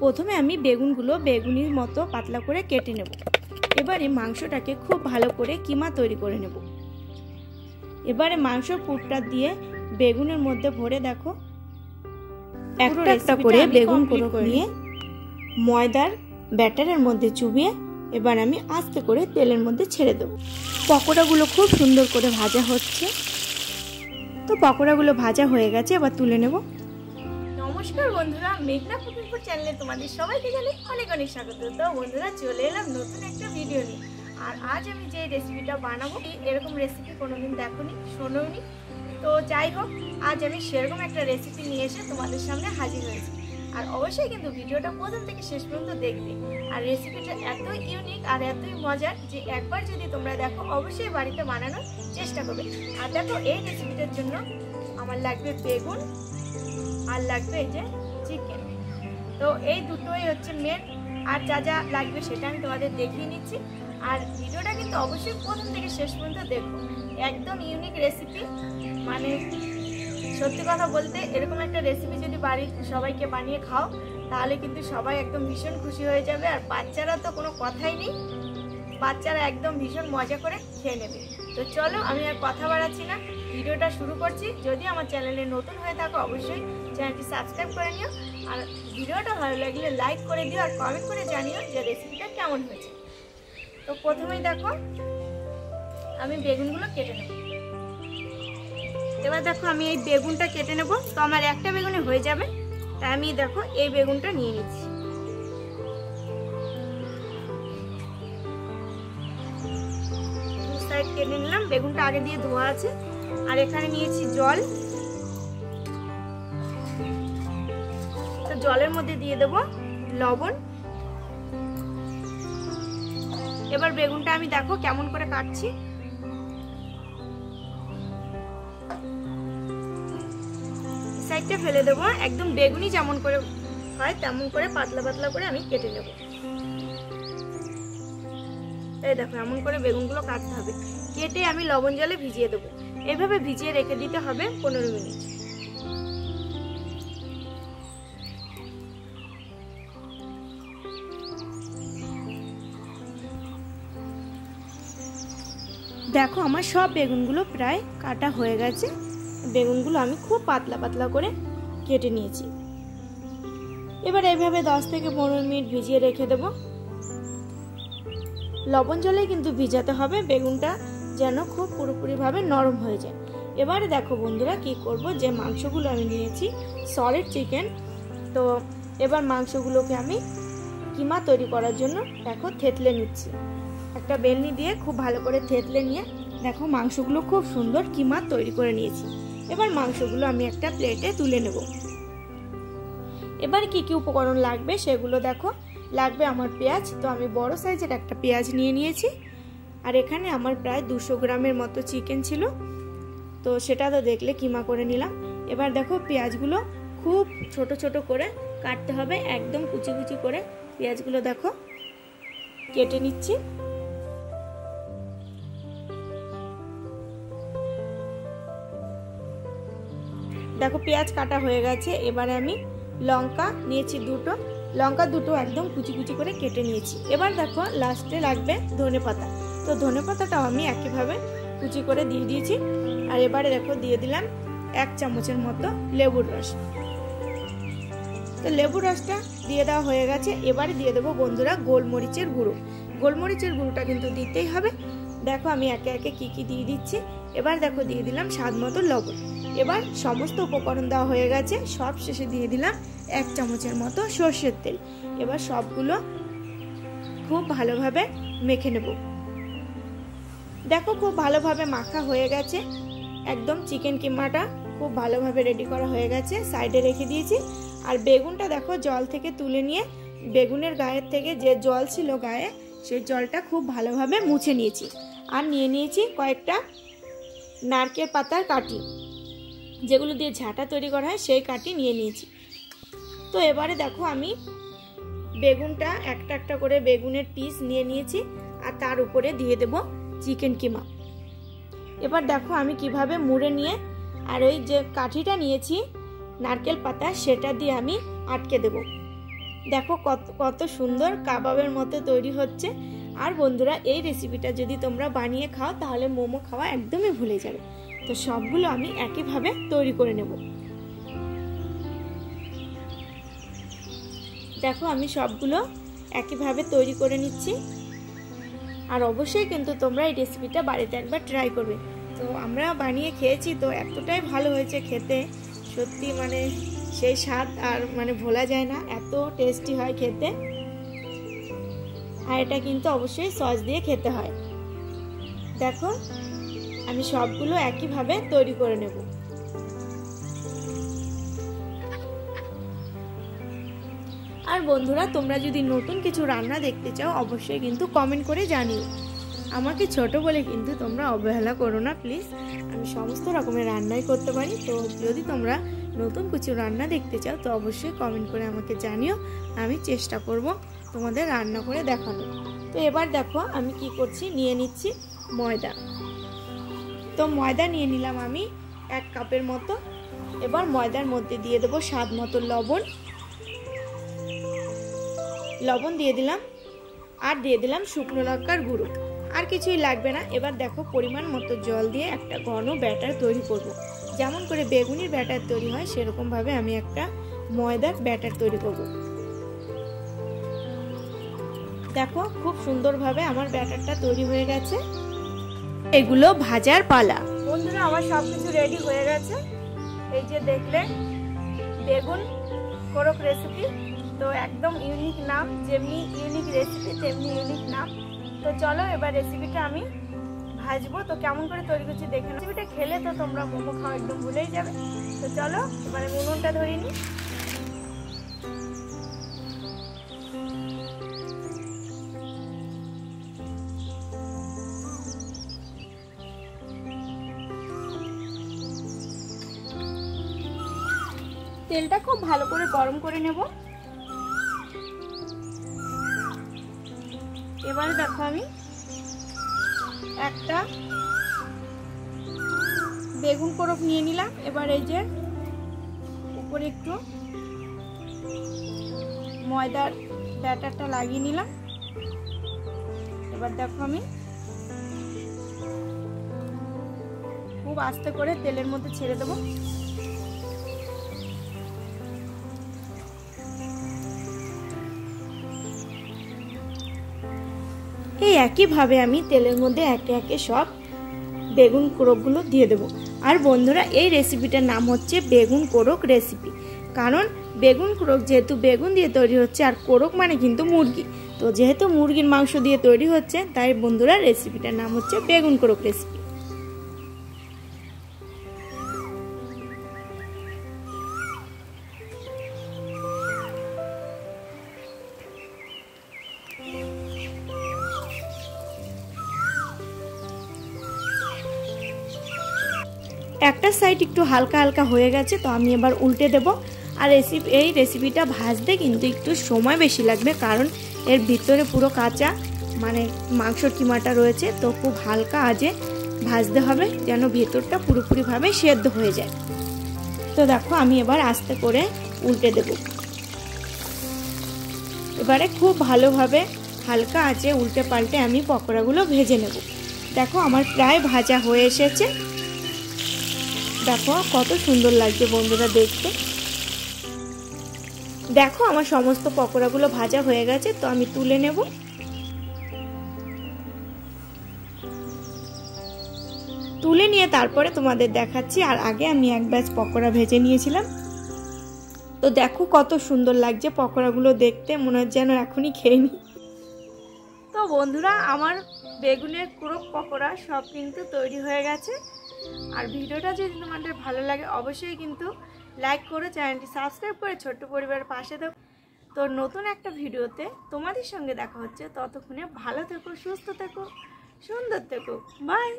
প্রথমে আমি বেগুনগুলো বেগুনির মতো পাতলা করে কেটে নেব। এবারে মাংসটাকে খুব ভালো করে কিমা তৈরি করে নেব। এবারে মাংসের পুরটা দিয়ে বেগুনের মধ্যে ভরে দেখো একটা একটা করে বেগুনগুলো নিয়ে ময়দার ব্যাটারের মধ্যে চুবিয়ে এবার আমি আস্তে করে তেলের মধ্যে ছেড়ে দেব। পকোড়াগুলো খুব সুন্দর করে ভাজা হচ্ছে। তো পকোড়াগুলো ভাজা হয়ে গেছে, এবার তুলে নেব। নমস্কার বন্ধুরা, মেঘনা কুকিং ফুড চ্যানেলে তোমাদের সবাইকে জানাই অনেক অনেক স্বাগত। তো বন্ধুরা, চলে এলাম নতুন একটা ভিডিও নিয়ে। আর আজ আমি যে রেসিপিটা বানাবো, এরকম রেসিপি কোনোদিন দেখোনি, শোনোনি। তো যাই হোক, আজ আমি সেরকম একটা রেসিপি নিয়ে এসে তোমাদের সামনে হাজির হয়েছি। আর অবশ্যই কিন্তু ভিডিওটা প্রথম থেকে শেষ পর্যন্ত দেখবে। আর রেসিপিটা এত ইউনিক আর এতই মজার যে একবার যদি তোমরা দেখো অবশ্যই বাড়িতে বানানোর চেষ্টা করবে। আর দেখো, এই রেসিপিটার জন্য আমার লাগবে বেগুন আর লাগবে এই যে চিকেন। তো এই দুটোই হচ্ছে মেন। আর যা যা লাগবে সেটা আমি তোমাদের দেখিয়ে নিচ্ছি। আর ভিডিওটা কিন্তু অবশ্যই প্রথম থেকে শেষ পর্যন্ত দেখো। একদম ইউনিক রেসিপি, মানে সত্যি কথা বলতে এরকম একটা রেসিপি যদি বাড়ির সবাইকে বানিয়ে খাও তাহলে কিন্তু সবাই একদম ভীষণ খুশি হয়ে যাবে। আর বাচ্চারা তো কোনো কথাই নেই, বাচ্চারা একদম ভীষণ মজা করে খেয়ে নেবে। তো চলো, আমি আর কথা বাড়াচ্ছি না, ভিডিওটা শুরু করছি। যদি আমার চ্যানেলে নতুন হয়ে থাকো অবশ্যই চ্যানেলটি সাবস্ক্রাইব করে নিও। আর ভিডিওটা ভালো লাগলে লাইক করে দিও আর কমেন্ট করে জানিও যে রেসিপিটা কেমন হয়েছে। তো প্রথমেই দেখো আমি বেগুনগুলো কেটে নেব। এবার দেখো আমি এই বেগুনটা কেটে নেব। তো আমার একটা বেগুনে হয়ে যাবে, তাই আমি দেখো এই বেগুনটা নিয়ে নিচ্ছি। সাইড কেটে নিলাম, বেগুনটা আগে দিয়ে ধোয়া আছে। আর এখানে নিয়েছি জল। তো জলের মধ্যে দিয়ে দেব লবণ। এবার বেগুনটা আমি দেখো কেমন করে কাটছি। সাইডটা ফেলে দেবো। একদম বেগুনি যেমন করে হয় তেমন করে পাতলা পাতলা করে আমি কেটে নেব। এই দেখো এমন করে বেগুনগুলো কাটতে হবে। কেটে আমি লবণ জলে ভিজিয়ে দেবো। এভাবে ভিজিয়ে রেখে দিতে হবে 15 মিনিট। দেখো আমার সব বেগুনগুলো প্রায় কাটা হয়ে গেছে। বেগুনগুলো আমি খুব পাতলা পাতলা করে কেটে নিয়েছি। এবার এইভাবে 10 থেকে 15 মিনিট ভিজিয়ে রেখে দেব। লবণ জলে কিন্তু ভিজাতে হবে, বেগুনটা যেন খুব পুরোপুরিভাবে নরম হয়ে যায়। এবারে দেখো বন্ধুরা কি করব, যে মাংসগুলো আমি নিয়েছি সলিড চিকেন। তো এবার মাংসগুলোকে আমি কিমা তৈরি করার জন্য দেখো থেতলে নিচ্ছি। একটা বেলনি দিয়ে খুব ভালো করে থেতলে নিয়ে দেখো মাংসগুলো খুব সুন্দর কিমা তৈরি করে নিয়েছি। এবার মাংসগুলো আমি একটা প্লেটে তুলে নেব। এবার কি কি উপকরণ লাগবে সেগুলো দেখো। লাগবে আমার পেঁয়াজ। তো আমি বড় সাইজের একটা পেঁয়াজ নিয়ে নিয়েছি। আর এখানে আমার প্রায় 200 গ্রামের মতো চিকেন ছিল, তো সেটা তো দেখলে কিমা করে নিলাম। এবার দেখো পেঁয়াজগুলো খুব ছোট ছোট করে কাটতে হবে, একদম কুচি কুচি করে পেঁয়াজগুলো দেখো কেটে নিচ্ছি। দেখো পেঁয়াজ কাটা হয়ে গেছে। এবারে আমি লঙ্কা নিয়েছি দুটো, লঙ্কা দুটো একদম কুচি কুচি করে কেটে নিয়েছি। এবার দেখো লাস্টে লাগবে ধনেপাতা। তো ধনেপাতাটাও আমি একইভাবে কুচি করে দিয়ে দিয়েছি। আর এবারে দেখো দিয়ে দিলাম 1 চামচের মতো লেবুর রস। তো লেবুর রসটা দিয়ে দেওয়া হয়ে গেছে। এবারে দিয়ে দেবো বন্ধুরা গোলমরিচের গুঁড়ো। গোলমরিচের গুঁড়োটা কিন্তু দিতেই হবে। দেখো আমি একে একে কি কি দিয়ে দিচ্ছি। এবার দেখো দিয়ে দিলাম স্বাদ মতো লবণ। এবার সমস্ত উপকরণ দেওয়া হয়ে গেছে। সব শেষে দিয়ে দিলাম 1 চামচের মতো সর্ষের তেল। এবার সবগুলো খুব ভালোভাবে মেখে নেব। দেখো খুব ভালোভাবে মাখা হয়ে গেছে। একদম চিকেন কিমাটা খুব ভালোভাবে রেডি করা হয়ে গেছে, সাইডে রেখে দিয়েছি। আর বেগুনটা দেখো জল থেকে তুলে নিয়ে বেগুনের গায়ের থেকে যে জল ছিল গায়ে, সেই জলটা খুব ভালোভাবে মুছে নিয়েছি। আর নিয়ে নিয়েছি কয়েকটা নারকেল পাতার কাঠি, যেগুলো দিয়ে ঝাঁটা তৈরি করা হয়, সেই কাঠি নিয়ে নিয়েছি। তো এবারে দেখো আমি বেগুনটা একটা একটা করে বেগুনের পিস নিয়ে নিয়েছি আর তার উপরে দিয়ে দেব চিকেন কিমা। এবার দেখো আমি কিভাবে মুড়ে নিয়ে আর ওই যে কাঠিটা নিয়েছি নারকেল পাতা, সেটা দিয়ে আমি আটকে দেব। দেখো কত সুন্দর কাবাবের মতো তৈরি হচ্ছে। আর বন্ধুরা, এই রেসিপিটা যদি তোমরা বানিয়ে খাও তাহলে মোমো খাওয়া একদমই ভুলে যাবে। তো সবগুলো আমি একইভাবে তৈরি করে নেব। দেখো আমি সবগুলো একইভাবে তৈরি করে নিচ্ছি। আর অবশ্যই কিন্তু তোমরা এই রেসিপিটা বাড়িতে একবার ট্রাই করবে। তো আমরা বানিয়ে খেয়েছি, তো এতটাই ভালো হয়েছে খেতে, সত্যি মানে সেই স্বাদ আর মানে ভোলা যায় না, এত টেস্টি হয় খেতে। আর এটা কিন্তু অবশ্যই সস দিয়ে খেতে হয়। দেখো আমি সবগুলো একইভাবে তৈরি করে নেব। আর বন্ধুরা, তোমরা যদি নতুন কিছু রান্না দেখতে চাও অবশ্যই কিন্তু কমেন্ট করে জানিও। আমাকে ছোট বলে কিন্তু তোমরা অবহেলা করো না প্লিজ। আমি সমস্ত রকমের রান্নাই করতে পারি। তো যদি তোমরা নতুন কিছু রান্না দেখতে চাও তো অবশ্যই কমেন্ট করে আমাকে জানিও। আমি চেষ্টা করব তোমাদের রান্না করে দেখানো। তো এবার দেখো আমি কি করছি, নিয়ে নিচ্ছি ময়দা। তো ময়দা নিয়ে নিলাম আমি 1 কাপের মতো। এবার ময়দার মধ্যে দিয়ে দেবো স্বাদ মতো লবণ দিয়ে দিলাম, আর দিয়ে দিলাম শুকনো লঙ্কার গুঁড়ো। আর কিছুই লাগবে না। এবার দেখো পরিমাণ মতো জল দিয়ে একটা ঘন ব্যাটার তৈরি করব। যেমন করে বেগুনির ব্যাটার তৈরি হয় সেরকম ভাবে আমি একটা ময়দার ব্যাটার তৈরি করব। দেখো খুব সুন্দরভাবে আমার ব্যাটারটা তৈরি হয়ে গেছে। এগুলো ভাজার পালা। বন্ধুরা, আমার সবকিছু রেডি হয়ে গেছে। এই যে দেখলে বেগুন কোরক রেসিপি। তো একদম ইউনিক নাম, যেমনি ইউনিক রেসিপি তেমনি ইউনিক নাম। তো চলো এবার রেসিপিটা আমি ভাজবো। তো কেমন করে তৈরি করছি দেখে নাও। রেসিপিটা খেলে তো তোমরা মোমো খাওয়া একদম ভুলেই যাবে। তো চলো এবারে উনুনটা ধরিয়ে নিই। তেলটা খুব ভালো করে গরম করে নেব। এবারে দেখো আমি একটা বেগুন কোরক নিয়ে নিলাম। এবার এই যে উপরে একটু ময়দার ব্যাটারটা লাগিয়ে নিলাম। এবার দেখো আমি খুব আস্তে করে তেলের মধ্যে ছেড়ে দেবো। এই একইভাবে আমি তেলের মধ্যে একে একে সব বেগুন কোরকগুলো দিয়ে দেবো। আর বন্ধুরা, এই রেসিপিটার নাম হচ্ছে বেগুন কোরক রেসিপি। কারণ বেগুন কোরক যেহেতু বেগুন দিয়ে তৈরি হচ্ছে, আর কোরক মানে কিন্তু মুরগি। তো যেহেতু মুরগির মাংস দিয়ে তৈরি হচ্ছে, তাই বন্ধুরা রেসিপিটার নাম হচ্ছে বেগুন কোরক রেসিপি। একটা সাইড একটু হালকা হালকা হয়ে গেছে, তো আমি এবার উল্টে দেব। আর এই রেসিপিটা ভাজতে কিন্তু একটু সময় বেশি লাগবে, কারণ এর ভিতরে পুরো কাঁচা মানে মাংসর কিমাটা রয়েছে। তো খুব হালকা আঁচে ভাজতে হবে যেন ভেতরটা পুরোপুরিভাবে সেদ্ধ হয়ে যায়। তো দেখো আমি এবার আস্তে করে উল্টে দেব। এবারে খুব ভালোভাবে হালকা আঁচে উল্টে পাল্টে আমি পকোড়াগুলো ভেজে নেব। দেখো আমার প্রায় ভাজা হয়ে এসেছে। দেখো কত সুন্দর লাগছে বন্ধুরা দেখতে। দেখো আমার সমস্ত পকোড়াগুলো ভাজা হয়ে গেছে। তো আমি তুলে নেব। তুলে নিয়ে তারপরে তোমাদের দেখাচ্ছি। আর আগে আমি এক ব্যাচ পকোড়া ভেজে নিয়েছিলাম। তো দেখো কত সুন্দর লাগছে পকোড়াগুলো দেখতে, মনে হচ্ছে যেন এখনই খেয়ে নি। তো বন্ধুরা, আমার বেগুনের কোরক পকোড়া সব কিন্তু তৈরি হয়ে গেছে। আর ভিডিওটা যদি তোমাদের ভালো লাগে অবশ্যই কিন্তু লাইক করো, চ্যানেলটি সাবস্ক্রাইব করে ছোট্ট পরিবারের পাশে দাও। তো নতুন একটা ভিডিওতে তোমাদের সঙ্গে দেখা হচ্ছে। ততক্ষণে ভালো থেকো, সুস্থ থেকো, সুন্দর থেকো। বাই।